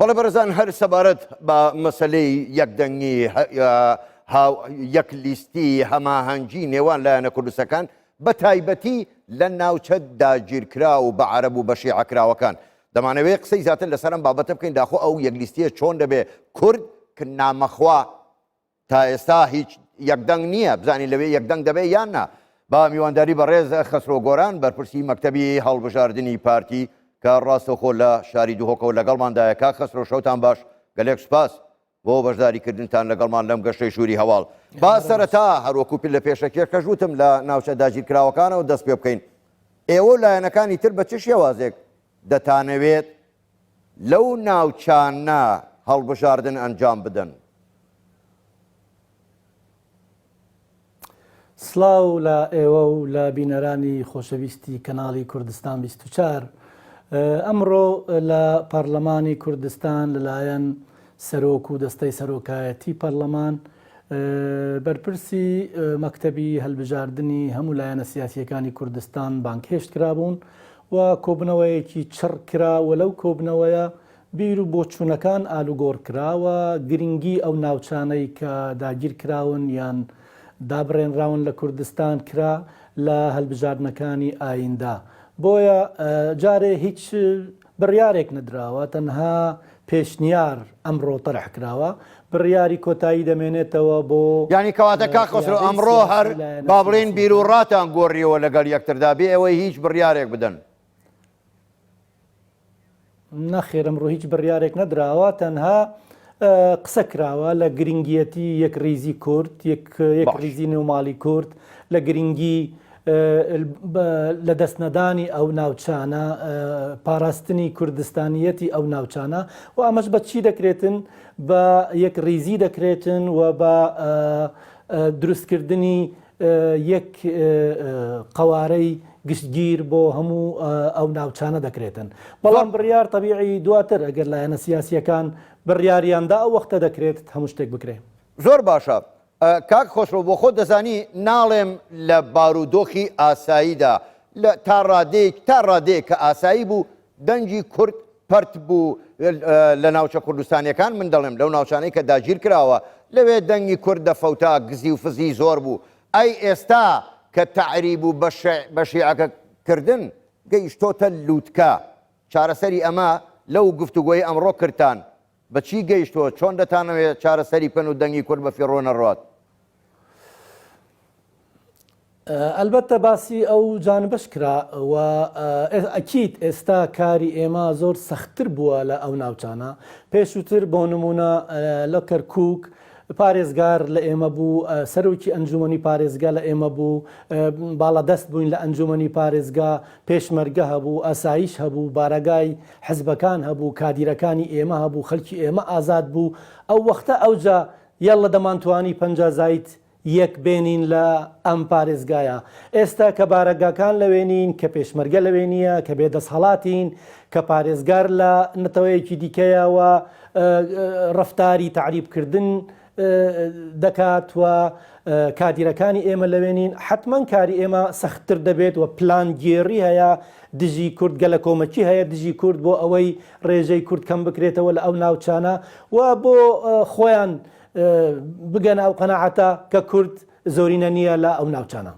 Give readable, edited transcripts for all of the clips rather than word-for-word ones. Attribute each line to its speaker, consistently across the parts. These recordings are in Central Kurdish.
Speaker 1: بەڵێ بەڕێزان هەر سەبارەت بە مەسەلەی یەکدەنگی یەک لیستی هەماهەنگی نێوان لایەنە کوردستەکان بە تایبەتی لە ناوچە داگیرکرا و بە عەرەب و بە شیعەکراوەکان دەمانەوێت قسەی زیاتر لەسەرم بابەتە بکەین داخۆ ئەو یەکلیستیە چۆن دەبێ کورد کە نامەخوا تا ئێستا هیچ یەکدەنگ نییە بزانین لەوێ یەکدەنگ دەبێ یان نا با میوانداری بەڕێز خەسرۆ گۆران بەرپرسی مەکتەبی هەڵبژاردننی پارتی کە ڕاستەوخۆ لە شاری دووهۆکەوە لەگەڵماندایە کا خەسرۆ شەوتان باش گەلێک سوپاس بۆ بەشداریکردنتان لەگەڵمان لەم گەشتەی ژووری هەواڵ با سەرەتا هەروەکو لە پێشەکێ کە ژووتم لە ناوچە داگیرکراوەکانەوە دەست پێ بکەین ئێوە لایەنەکانی تر بە چ شێوازێک دەتانەوێت لەو ناوچانە هەڵبژاردن ئەنجام بدەن
Speaker 2: سڵاو لە ئێوە و لە بینەرانی خۆشەویستی کەناڵی کوردستان 24 ئەمڕۆ لە پەرلەمانی کوردستان لەلایەن سەرۆک و دەستەی سەرۆکایەتی پەرلەمان بەرپرسی مەکتەبی هەڵبژاردننی هەموو لایەنە سیاسیەکانی کوردستان بانکهێشت کرابوون و کۆبنەوەیەکی چڕ کرا و لەو کۆبنەوەیە بیر و بۆچوونەکان ئالوگۆڕ کراوە گرنگی ئەو ناوچانەی کە داگیر کراون یان دابڕێنراون لە کوردستان کرا لە هەڵبژاردنەکانی ئایندا بۆیە جارێ هیچ بڕیارێک نەدراوە تەنها پێشنیار ئەمڕۆ تەرح کراوە بڕیاری کۆتایی دەمێنێتەوە بۆ
Speaker 1: ینی کەواتە کا خسرۆ ئەمڕۆ هەر با بڵێن بیر و ڕاتان گۆڕیەوە لەگەڵ یەکتردا بێ ئەوەی هیچ بڕیارێک بدەن
Speaker 2: نەخێر ئەمڕۆ هیچ بڕیارێک نەدراوە تەنها قسە کراوە لە گرنگیەتی یەک ریزی کورد یەک ریزی نێوماڵی کورد لە گرنگی لە دەستنەدانی ئەو ناوچانە پاراستنی کوردستانیەتی ئەو ناوچانە و ئەمەش بە چی دەکرێتن بە یەک ریزی دەکرێتن و بە دروستکردنی یەک قەوارەی گشتگیر بۆ هەموو ئەو ناوچانە دەکرێتن بەڵام بڕیار تەبیعی دواتر ئەگەر لایەنە سیاسیەکان بڕیاریاندا ئەو وەختە دەکرێت هەموو شتێک بکرێ
Speaker 1: زۆر باشە کاک خۆشڕۆ بۆ خۆ دەزانی ناڵێم لە بارودۆخی ئاساییدا تا ڕادەیەک کە ئاسایی بوو دەنگی کورد پەرت بوو لە ناوچە کوردستانیەکان من دەڵێم لەو ناوچانەی کە داگیر کراوە لەوێ دەنگی کورد دەفەوتا گزی و فزی زۆر بوو ئەی ئێستا کە تەعریب و بە شیعەکەکردن گەیشتۆتە لووتکە چارەسەری ئەمە لەو گفتوگۆی ئەمڕۆ کردتان بەچی گەیشتووە چۆن دەتانەوێت چارەسەری بکەن و دەنگی کورد بە فێڕۆ نەڕات
Speaker 2: ئەلبەتە باسی ئەو جانبەش کرا و ئەکید ئێستا کاری ئێمە زۆر سەختتر بووە لە ئەو ناوچانە پێشووتر بۆ نمونە لە کەرکووک پارێزگار لە ئێمە بوو سەرۆکی ئەنجومەنی پارێزگا لە ئێمە بوو باڵەدەست بووین لە ئەنجومەنی پارێزگا پێشمەرگە هەبوو ئاسایش هەبوو بارەگای حزبەکان هەبوو کادیرەکانی ئێمە هەبوو خەڵکی ئێمە ئازاد بوو ئەو وەختە ئەوجا یەڵە دەمانتوانی پەنجا زایت یەک بێنین لە ئەم پارێزگایە ئێستا کە بارەگاکان لەوێنین کە پێشمەرگە لەوێ نییە کە بێدەسەڵاتین کە پارێزگار لە نەتەوەیەکی دیکەیەوە ڕەفتاری تعریبکردن دەکات و کادیرەکانی ئێمە لەوێنین حتمما کاری ئێمە سەختتر دەبێت و پلانگێڕی هەیە دژی کورد گەلە کۆمەکی هەیە دژی کورد بۆ ئەوەی ڕێژەی کورد کەم بکرێتەوە لە ئەو ناوچانە و بۆ خۆیان بگەن ئەو قەناعەتە کە کورد زۆرینە نییە لە ئەو ناوچانە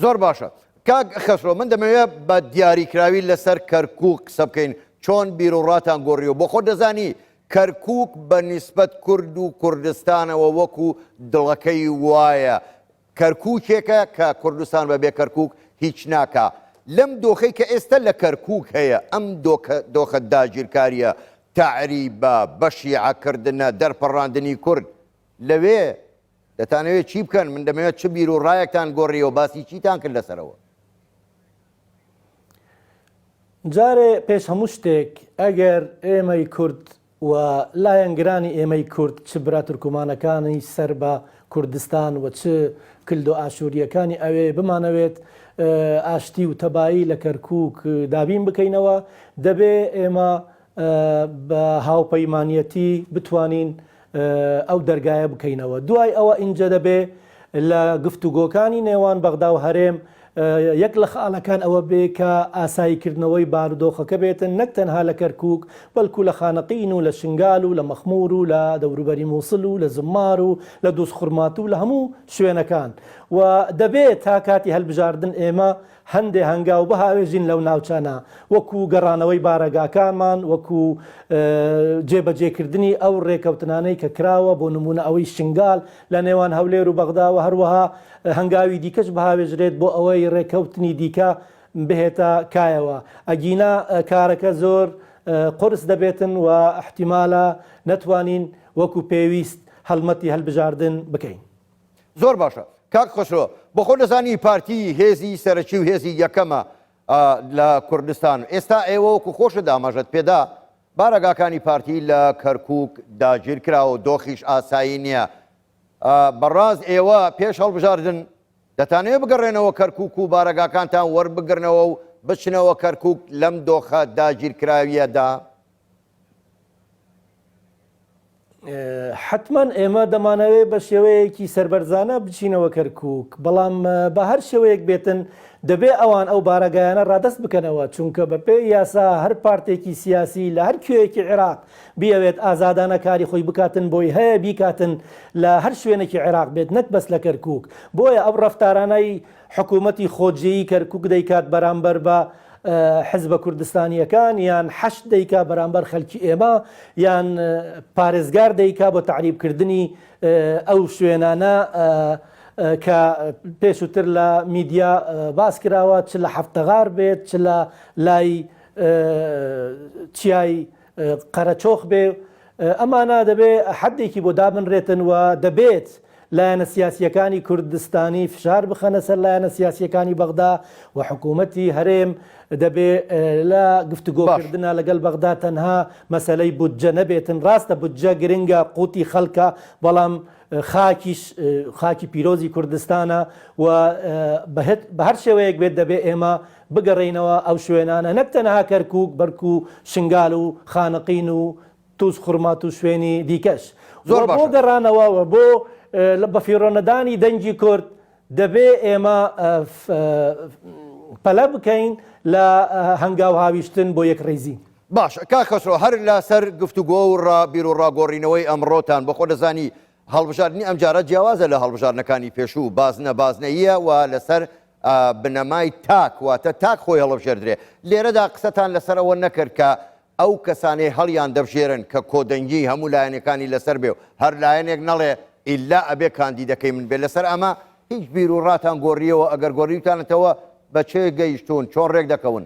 Speaker 1: زۆر باشە کاک خەسرۆ من دەمەوێت بە دیاریکراوی لەسەر کەرکووک قسە بکەین چۆن بیر و ڕاتان گۆڕیەوە بۆ خۆ دەزانی کەرکووک بە نیسبەت کورد و کوردستانەوە وەکو دڵەکەی وایە کەرکووکێکە کە کوردستان بەبێ کەرکووک هیچ ناکا لەم دۆخەی کە ئێستا لە کەرکووک هەیە ئەم دۆخە داگیرکاریە تەعریبە بەشیعەکردنە دەرپەڕاندنی کورد لەوێ دەتانەوێت چی بکەن من دەمەوێت چ بیر و ڕایەکتان گۆڕیەوە باسی چیتان کرد لەسەرەوە
Speaker 2: جارێ پێش هەموو شتێک ئەگەر ئێمەی کورد و لایەنگرانی ئێمەی کورد چ براتورکومانەکانی سەر بە کوردستان و چ کلد و ئاشووریەکانی ئەوێ بمانەوێت ئاشتی و تەبایی لە کەرکووک دابین بکەینەوە دەبێ ئێمە بە هاوپەیمانیەتی بتوانین ئەو دەرگایە بکەینەوە دوای ئەوە ئینجا دەبێ لە گفتوگۆکانی نێوان بەغدا و هەرێم یەک لە خاڵەکان ئەوە بێ کە ئاساییکردنەوەی بارودۆخەکە بێتن نەک تەنها لە کەرکووک بەڵکو لە خانەقین و لە شنگال و لە مەخمور و لە دەوروبەری مووسڵ و لە زمار و لە دۆست خوڕمات و لە هەموو شوێنەکان و دەبێت تا کاتی هەڵبژاردن ئێمە هەندێ هەنگاو بەهاوێژین لەو ناوچانە وەکو گەڕانەوەی بارەگاکانمان وەکو جێبەجێکردنی ئەو ڕێکەوتنانەی کە کراوە بۆ نمونە ئەوەی شنگال لە نێوان هەولێر و بەغداوە هەروەها هەنگاوی دیکەش بەهاوێژرێت بۆ ئەوەی ڕێکەوتنی دیکە بهێتە کایەوە ئەگینا کارەکە زۆر قرس دەبێتن و احتیمالە نەتوانین وەکو پێویست هەڵمەتی هەڵبژاردن بکەین.
Speaker 1: زۆر باشە کاک خسرۆ بۆ خۆ دەزانی پارتی هێزی سەرەکی و هێزی یەکەمە لە کوردستان ئێستا ئێوە وەکو خۆشە دامەژەت پێدا بارەگاکانی پارتی لە کەرکووک داگیر کراوە دۆخیش ئاسایی نییە بەڕاست ئێوە پێش هەڵبژاردن دەتانەوێت بگەڕێنەوە کەرکووک و بارەگاکانتان وەربگرنەوە و بچنەوە کەرکووک لەم دۆخە داگیرکراویەدا؟
Speaker 2: حتمما ئێمە دەمانەوێت بە شێوەیەکی سربەرزانە بچینەوە کەرکووک بەڵام بە هەر شێوەیەک بێتن دەبێ ئەوان ئەو بارەگایانە ڕادەست بکەنەوە چونکە بەپێ یاسا هەر پارتێکی سیاسی لە هەر کوێیەکی عێراق بیاوێت ئازادانە کاری خۆی بکاتن بۆی هەیە بیکاتن لە هەر شوێنێکی عێراق بێت نەک بەس لە کەرکووک بۆیە ئەو ڕەفتارانەی حکوومەتی خۆجێیی کەرکووک دەیکات بەرامبەر بە حزبە کوردستانیەکان یان حەشت دەیکا بەرامبەر خەلکی ئێمە یان پارێزگار دەیکا بۆ تعریبکردنی ئەو شوێنانە کە پێشووتر لە میدیا باس کراوە چ لە حەفتەغار بێت چ لە لای چیای قەرەچۆخ بێ ئەمانە دەبێ حەدێکی بۆ دابنرێتن و دەبێت لایەنە سیاسیەکانی کوردستانی فشار بخەنە سەر لایەنە سیاسیەکانی بەغدا و حکوومەتی هەرێم دەبێ لە گفتوگۆکردنە لەگەڵ بەغدا تەنها مەسەلەی بودجە نەبێتن ڕاستە بودجە گرنگە قوتی خەڵکە بەڵام خاکی پیرۆزی کوردستانە و بە هەر شێوەیەک بێت دەبێ ئێمە بگەڕێینەوە ئەو شوێنانە نەک تەنها کەرکووک بەرکو شنگال و خانەقین و تووس خوڕمات و شوێنی دیکەش زۆر بۆ گەڕانەوە بۆ بە فیڕۆنەدانی دەنگی کورد دەبێ ئێمە پەلە بکەین لە هەنگاو هاویشتن بۆ یەک ڕێزی.
Speaker 1: باش کاک خسرۆ هەر لەسەر گفتوگۆ و بیر و ڕاگۆڕینەوەی ئەمڕۆتان بە خۆ دەزانی هەڵبژاردننی ئەمجارە جیاوازە لە هەڵبژاردنەکانی پێشوو بازنەییە و لەسەر بنەمای تاک واتە تاک خۆی هەڵبژێردرێ لێرەدا قسەتان لەسەرەوە نەکرد کە ئەو کەسانەی هەڵیان دەبژێرن کە کۆدەنگی هەموو لایەنەکانی لەسەر بێ و هەر لایەنێک نەڵێ ئیلا ئەبێ کاندیدەکەی من بێ لەسەر ئەمە هیچ بیر و ڕاتان گۆڕیەوە ئەگەر گۆڕیوتانەتەوە بە چێ گەیشتون چۆن ڕێک دەکەون؟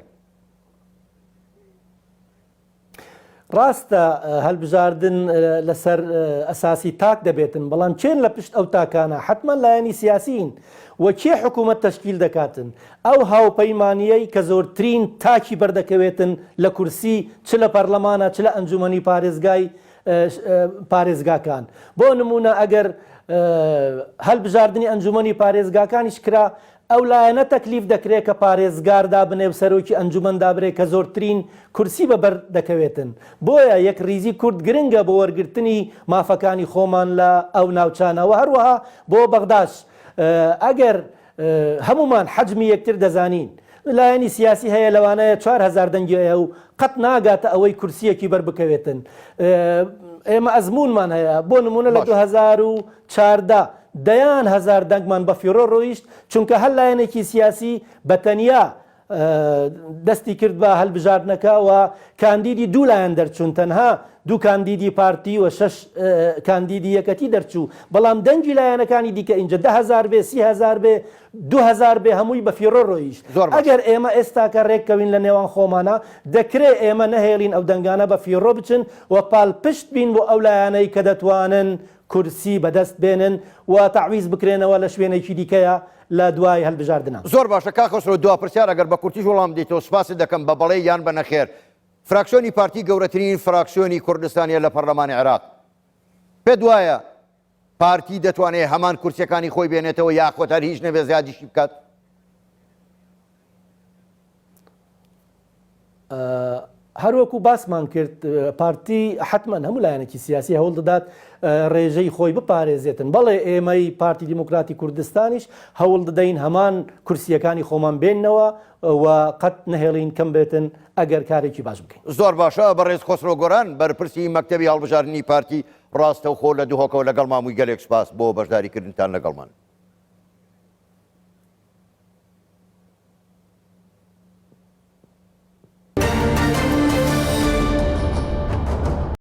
Speaker 2: ڕاستە هەڵبژاردن لەسەر ئەساسی تاک دەبێتن بەڵام چێن لە پشت ئەو تاکانە حتمما لایەنی سیاسین و کێ حکوومەت تەشکیل دەکاتن ئەو هاوپەیمانیەی کە زۆرترین تاکی بەردەکەوێتن لە کورسی چ لە پەرلەمانە چ لە ئەنجومەنی پارێزگاکان بۆ نمونە ئەگەر هەڵبژاردننی ئەنجومەنی پارێزگاکانیش کرا ئەو لایەنە تەکلیف دەکرێت کە پارێزگاردا بنێ و سەرۆکی ئەنجومەندا برێ کە زۆرترین کورسی بەبەر دەکەوێتن بۆیە یەک ریزی کورد گرنگە بۆ وەرگرتنی مافەکانی خۆمان لە ئەو ناوچانەوە هەروەها بۆ بەغداش ئەگەر هەمومان حەجمی یەکتر دەزانین لایەنی سیاسی هەیە لەوانەیە 4,000 دەنگی هەیە و قەت ناگاتە ئەوەی کورسیەکی بەربکەوێتن ئێمە ئەزمونمان هەیە بۆ نمونە لە 2014 دەیان هزار دەنگمان بە فیڕۆ ڕۆیشت چونکە هەر لایەنێکی سیاسی بەتەنیا دەستی کرد بە هەڵبژاردنەکە و کاندیدی دوو لایەن دەرچوون تەنها دوو کاندیدی پارتی و 6 کاندیدی یەکەتی دەرچوو بەڵام دەنگی لایەنەکانی دیکە اینجا 10,000 بێ 30,000 بێ 2,000 بێ هەمووی بە فیڕۆ ڕۆیشت ئەگەر ئێمە ئێستاکە ڕێککەوین لە نێوان خۆمانە دەکرێت ئێمە نەهێڵین ئەو دەنگانە بە فیڕۆ بچن و پاڵپشت بین بۆ ئەو لایەنەی کە دەتوانن کورسی بەدەست بێنن و تعویز بکرێنەوە لە شوێنێکی دیکەیە لە دوای هەڵبژاردنە.
Speaker 1: زۆر باشە کاک خسرۆ دوا پرسیار ئەگەر بە کورتیش وەڵام دیتەوە سپاست دەکەم بە بەڵێ یان بە نەخێر فراکسیۆنی پارتی گەورەترین فراکسیۆنی کوردستانیە لە پەرلەمانی عێراق پێت وایە پارتی دەتوانێت هەمان کورسیەکانی خۆی بێنێتەوە یاخۆت هەر هیچ نەبێ زیادیشی بکات؟
Speaker 2: هەروەکو باسمان کرد پارتی حتمما هەموو لایەنێکی سیاسی هەوڵ دەدات ڕێژەی خۆی بپارێزێتن بەڵێ ئێمەی پارتی دیموکراتی کوردستانیش هەوڵ دەدەین هەمان کورسیەکانی خۆمان بێننەوە و قەت نەهێڵین کەم بێتن ئەگەر کارێکی باش بکەین.
Speaker 1: زۆر باشە بەڕێز خۆسرۆ گۆران بەرپرسی مەکتەبی هەڵبژاردننی پارتی ڕاستەوخۆ لە دووهۆکەوە لەگەڵ مامووی گەلێک سپاس بۆ بەشداریکردنتان لەگەڵمان.